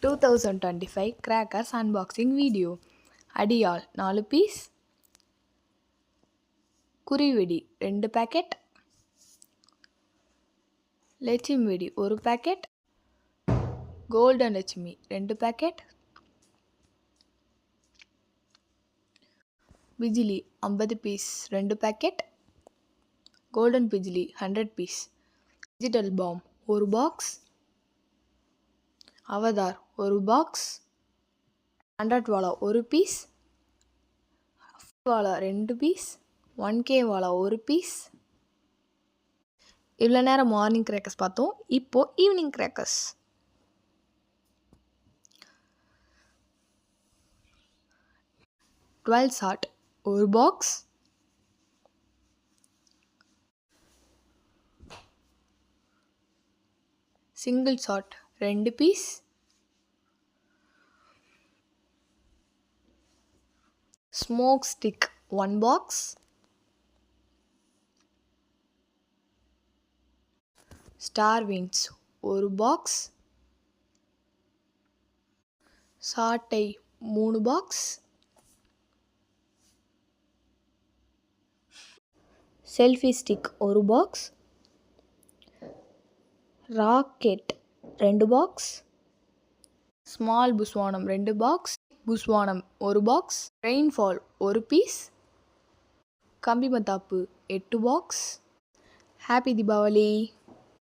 2025 crackers unboxing video. அடியால் 4 piece, குறிவெடி 2 packet, Lakshmi வெடி 1 packet, golden Lakshmi 2 packet, Bijli 50 piece 2 packet, golden Bijli 100 piece, digital bomb 1 box, Avatar 1 box, 100 wala 1 piece, wala 2 piece, 1K wala 1 piece. இவ்வளோ நேரம் morning crackers பார்த்தோம். இப்போ evening crackers. Twelve shot 1 box, single shot 2 piece, smoke stick 1 box, star வின்ஸ் 1 box, சாட்டை 3 box, selfie stick 1 box, rocket 2 box, small புஸ்வானம் 2 box, புஸ்வானம் 1 box, rainfall 1 piece, கம்பி மத்தாப்பு 8 பாக்ஸ். ஹாப்பி தீபாவளி.